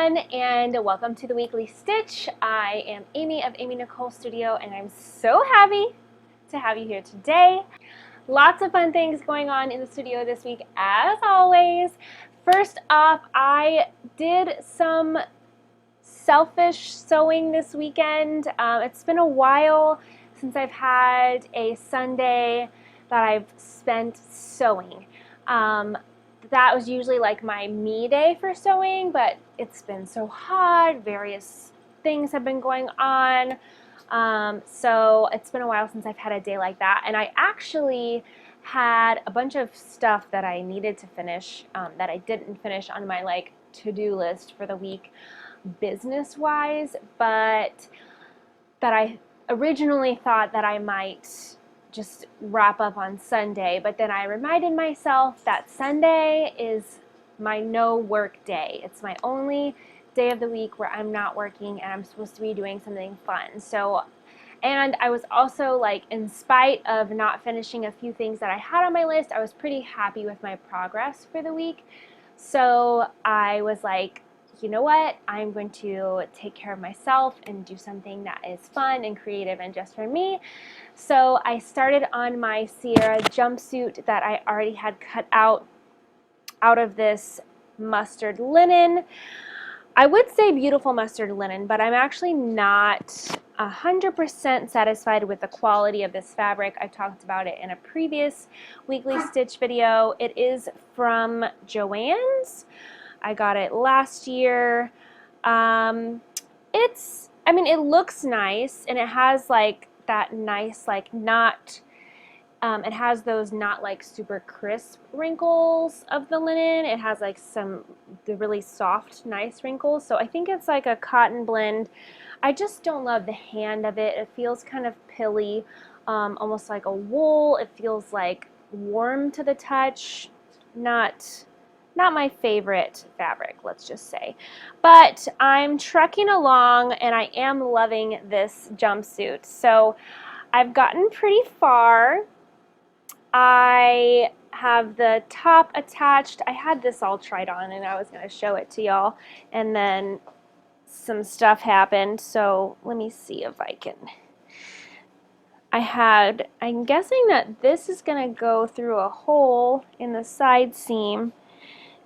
everyone, and welcome to the Weekly Stitch. I am Amy of Amy Nicole Studio, and I'm so happy to have you here today. Lots of fun things going on in the studio this week, as always. First off, I did some selfish sewing this weekend. It's been a while since I've had a Sunday that I've spent sewing. That was usually like my me day for sewing, but it's been so hot, various things have been going on, so it's been a while since I've had a day like that. And I actually had a bunch of stuff that I needed to finish that I didn't finish on my like to-do list for the week business wise, but that I originally thought that I might just wrap up on Sunday, but then I reminded myself that Sunday is my no work day. It's my only day of the week where I'm not working and I'm supposed to be doing something fun. So, and I was also like, in spite of not finishing a few things that I had on my list, I was pretty happy with my progress for the week. So I was like, you know what, I'm going to take care of myself and do something that is fun and creative and just for me. So I started on my Sierra jumpsuit that I already had cut out of this mustard linen. I would say beautiful mustard linen, but I'm actually not 100% satisfied with the quality of this fabric. I talked about it in a previous Weekly Stitch video. It is from Joann's. I got it last year. It looks nice, and it has like that nice, like not, it has those not like super crisp wrinkles of the linen. It has like the really soft, nice wrinkles. So I think it's like a cotton blend. I just don't love the hand of it. It feels kind of pilly, almost like a wool. It feels like warm to the touch. Not my favorite fabric, let's just say. But I'm trekking along and I am loving this jumpsuit. So I've gotten pretty far. I have the top attached. I had this all tried on and I was going to show it to y'all, and then some stuff happened. So let me see if I can. I'm guessing that this is going to go through a hole in the side seam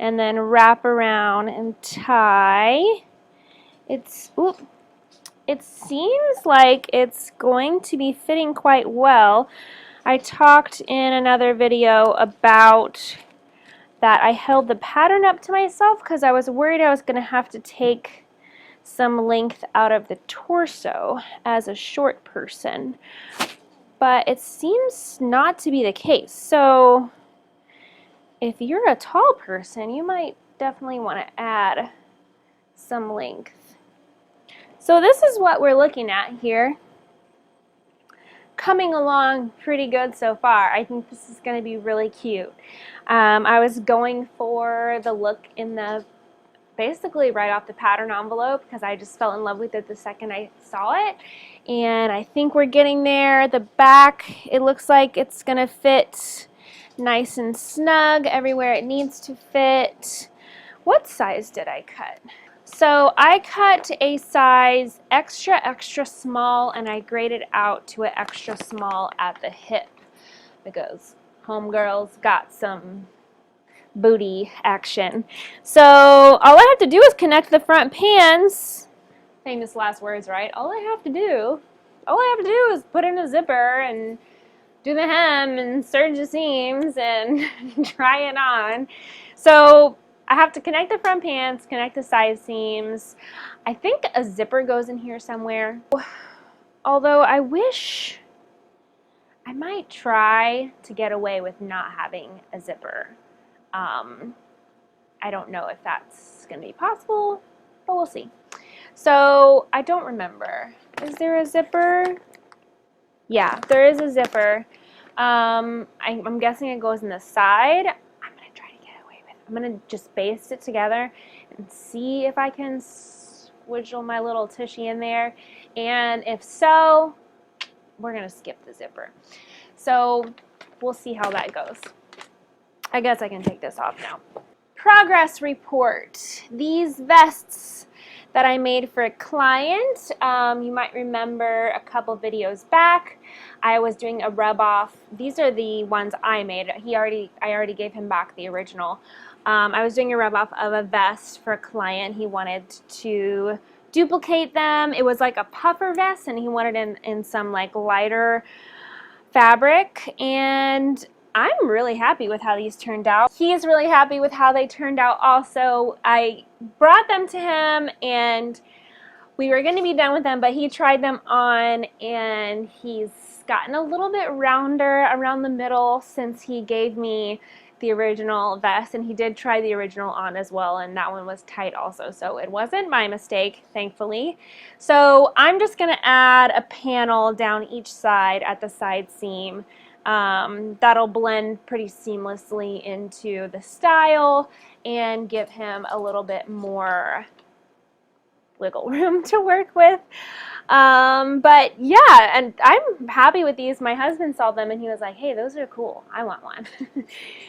and then wrap around and tie. It seems like it's going to be fitting quite well. I talked in another video about that I held the pattern up to myself because I was worried I was going to have to take some length out of the torso as a short person, but it seems not to be the case. So if you're a tall person, you might definitely want to add some length. So this is what we're looking at here. Coming along pretty good so far. I think this is going to be really cute. I was going for the look in the, basically right off the pattern envelope, because I just fell in love with it the second I saw it. And I think we're getting there. The back, it looks like it's going to fit nice and snug everywhere it needs to fit. What size did I cut? So I cut a size extra small, and I graded out to an extra small at the hip because homegirls got some booty action. So all I have to do is connect the front pans. Famous last words, right? All I have to do is put in a zipper and do the hem and serge the seams and try it on. So I have to connect the front pants, connect the side seams. I think a zipper goes in here somewhere. Although I wish I might try to get away with not having a zipper. I don't know if that's going to be possible, but we'll see. So I don't remember. Is there a zipper? Yeah, there is a zipper. I'm guessing it goes in the side. I'm going to try to get away with it. I'm going to just baste it together and see if I can squiggle my little tushy in there. And if so, we're going to skip the zipper. So we'll see how that goes. I guess I can take this off now. progress report. These vests that I made for a client, you might remember a couple videos back, I was doing a rub off. These are the ones I made. I already gave him back the original. I was doing a rub off of a vest for a client. He wanted to duplicate them. It was like a puffer vest, and he wanted in some like lighter fabric, and I'm really happy with how these turned out. He is really happy with how they turned out also. I brought them to him and we were going to be done with them, but he tried them on and he's gotten a little bit rounder around the middle since he gave me the original vest, and he did try the original on as well, and that one was tight also, so it wasn't my mistake, thankfully. So I'm just going to add a panel down each side at the side seam. That'll blend pretty seamlessly into the style and give him a little bit more wiggle room to work with. But yeah, and I'm happy with these. My husband saw them and he was like, hey, those are cool. I want one.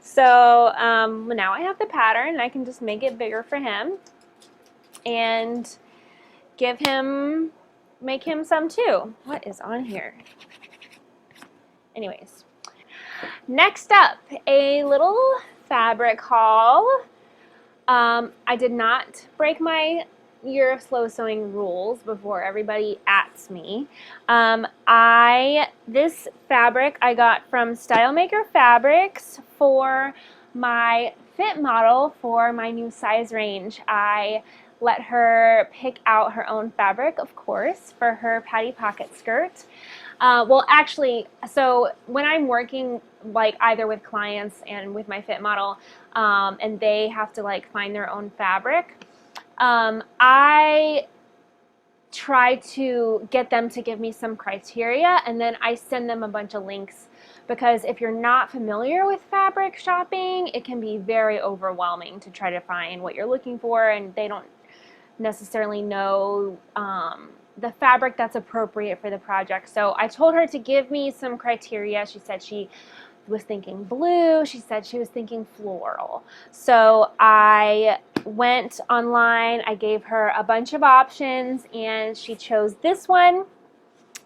So now I have the pattern and I can just make it bigger for him and make him some too. What is on here? Anyways, next up, a little fabric haul. I did not break my year of slow sewing rules before everybody ats me. This fabric I got from Style Maker Fabrics for my fit model for my new size range. I let her pick out her own fabric, of course, for her patty pocket skirt. Well, actually, so when I'm working like either with clients and with my fit model, and they have to like find their own fabric, I try to get them to give me some criteria, and then I send them a bunch of links, because if you're not familiar with fabric shopping, it can be very overwhelming to try to find what you're looking for, and they don't necessarily know the fabric that's appropriate for the project. So I told her to give me some criteria. She said she was thinking blue. She said she was thinking floral. So I went online, I gave her a bunch of options, and she chose this one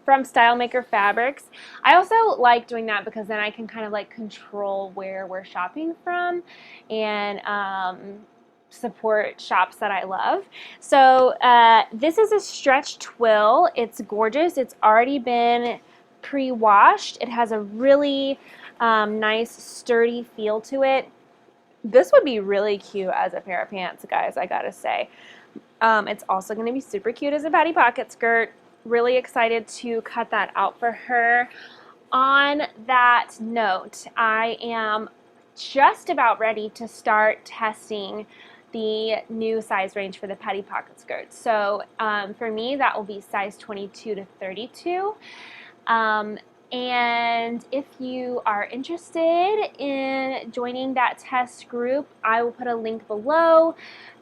from Style Maker Fabrics. I also like doing that because then I can kind of like control where we're shopping from and support shops that I love. So this is a stretch twill. It's gorgeous. It's already been pre-washed. It has a really nice sturdy feel to it. This would be really cute as a pair of pants, guys, I gotta say. It's also going to be super cute as a patty pocket skirt. Really excited to cut that out for her. On that note, I am just about ready to start testing the new size range for the patty pocket skirt. So for me, that will be size 22 to 32. And if you are interested in joining that test group, I will put a link below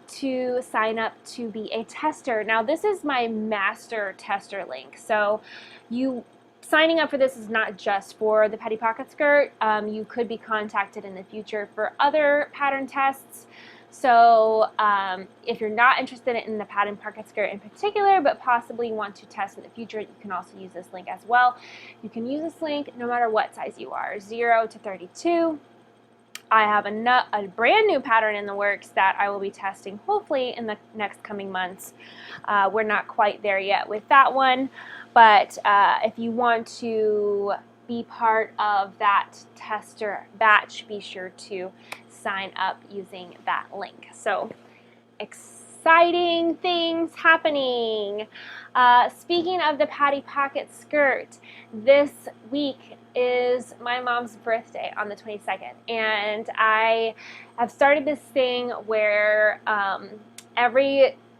to sign up to be a tester. Now, this is my master tester link. So signing up for this is not just for the patty pocket skirt. You could be contacted in the future for other pattern tests. So if you're not interested in the pattern pocket skirt in particular, but possibly want to test in the future, you can also use this link as well. You can use this link no matter what size you are, 0 to 32. I have a brand new pattern in the works that I will be testing hopefully in the next coming months. We're not quite there yet with that one, but if you want to be part of that tester batch, be sure to sign up using that link. So exciting things happening. Speaking of the patty pocket skirt, this week is my mom's birthday on the 22nd, and I have started this thing where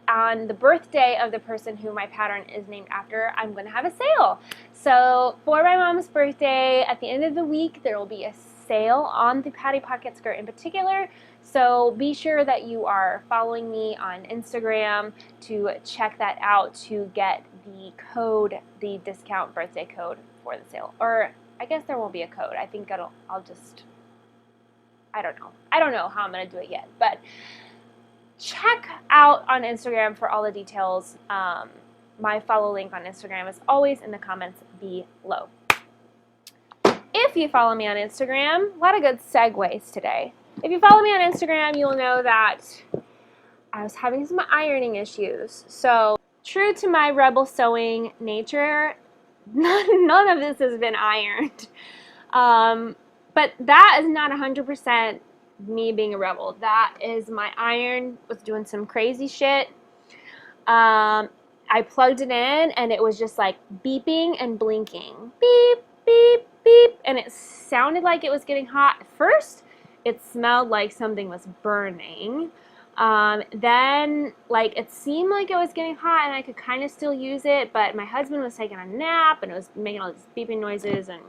on the birthday of the person who my pattern is named after, I'm going to have a sale. So for my mom's birthday, at the end of the week, there will be a sale on the patty pocket skirt in particular. So be sure that you are following me on Instagram to check that out to get the code, the discount birthday code for the sale. Or I guess there won't be a code. I think I I don't know. I don't know how I'm going to do it yet, but check out on Instagram for all the details. My follow link on Instagram is always in the comments below. If you follow me on Instagram, a lot of good segues today. If you follow me on Instagram, you'll know that I was having some ironing issues. So true to my rebel sewing nature, none of this has been ironed. But that is not 100% me being a rebel. That is my iron was doing some crazy shit. I plugged it in and it was just like beeping and blinking. Beep, beep, beep. And it sounded like it was getting hot. At first, it smelled like something was burning. Then, like, it seemed like it was getting hot and I could kind of still use it, but my husband was taking a nap and it was making all these beeping noises. And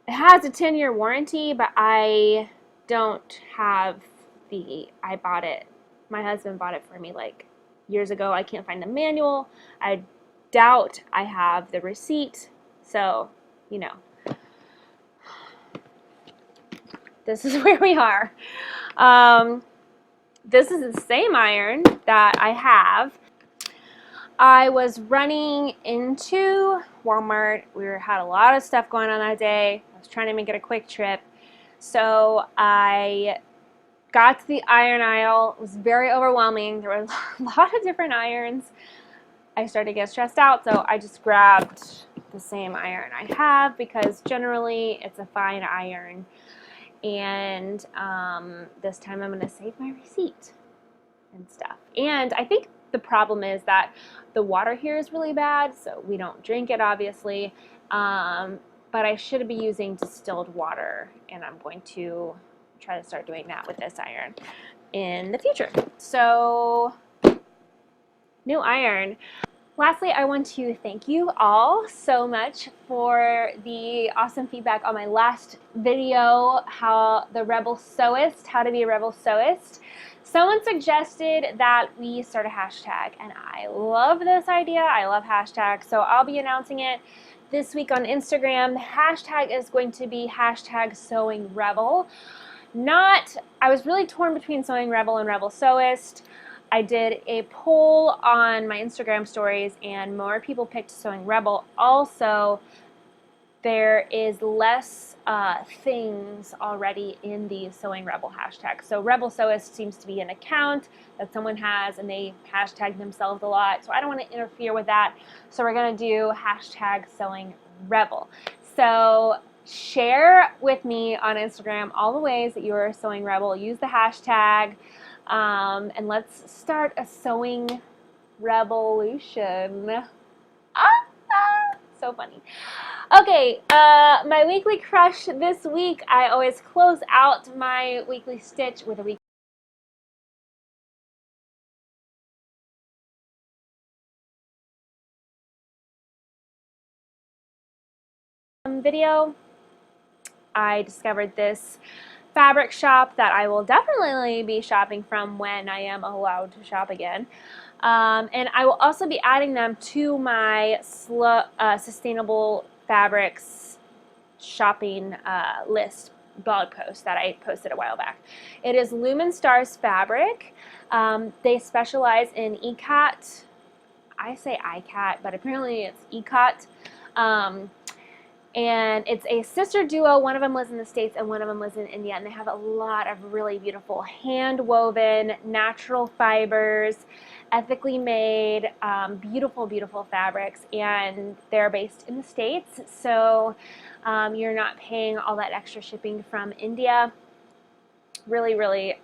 it has a 10-year warranty, but I don't have I bought it. My husband bought it for me, like, years ago. I can't find the manual. I doubt I have the receipt. So, you know, this is where we are. This is the same iron that I have. I was running into Walmart. We had a lot of stuff going on that day. I was trying to make it a quick trip. So I got to the iron aisle. It was very overwhelming. There were a lot of different irons. I started to get stressed out, so I just grabbed the same iron I have because generally it's a fine iron. And this time I'm going to save my receipt and stuff. And I think the problem is that the water here is really bad, so we don't drink it, obviously. But I should be using distilled water, and I'm going to try to start doing that with this iron in the future. So, new iron. Lastly, I want to thank you all so much for the awesome feedback on my last video, how to be a rebel sewist. Someone suggested that we start a hashtag, and I love this idea. I love hashtags, so I'll be announcing it this week on Instagram. The hashtag is going to be #SewingRebel. I was really torn between Sewing Rebel and Rebel Sewist. I did a poll on my Instagram stories and more people picked Sewing Rebel. Also, there is less things already in the Sewing Rebel hashtag. So Rebel Sewist seems to be an account that someone has and they hashtag themselves a lot. So I don't want to interfere with that. So we're going to do #Sewing Rebel. So share with me on Instagram all the ways that you're a Sewing Rebel. Use the hashtag. And let's start a sewing revolution. So funny. Okay, my weekly crush this week. I always close out my weekly stitch with a weekly video. I discovered this fabric shop that I will definitely be shopping from when I am allowed to shop again. And I will also be adding them to my sustainable fabrics shopping list blog post that I posted a while back. It is Lumen Stars fabric. They specialize in ECOT. I say ICAT, but apparently it's ECOT. And it's a sister duo. One of them lives in the States and one of them lives in India. And they have a lot of really beautiful hand-woven, natural fibers, ethically made, beautiful, beautiful fabrics. And they're based in the States. So you're not paying all that extra shipping from India. Really, really,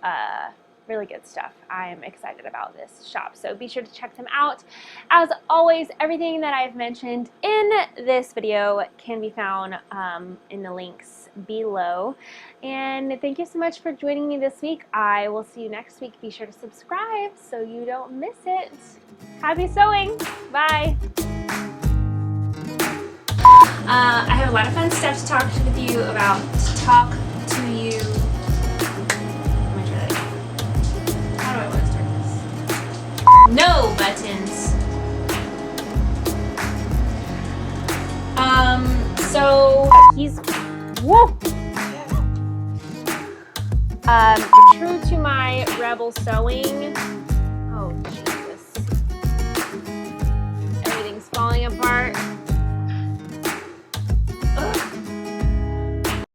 really good stuff. I'm excited about this shop, so be sure to check them out. As always, everything that I've mentioned in this video can be found in the links below. And thank you so much for joining me this week. I will see you next week. Be sure to subscribe so you don't miss it. Happy sewing! Bye! I have a lot of fun stuff to talk with you about. No buttons. So he's whoa. True to my rebel sewing. Oh, geez.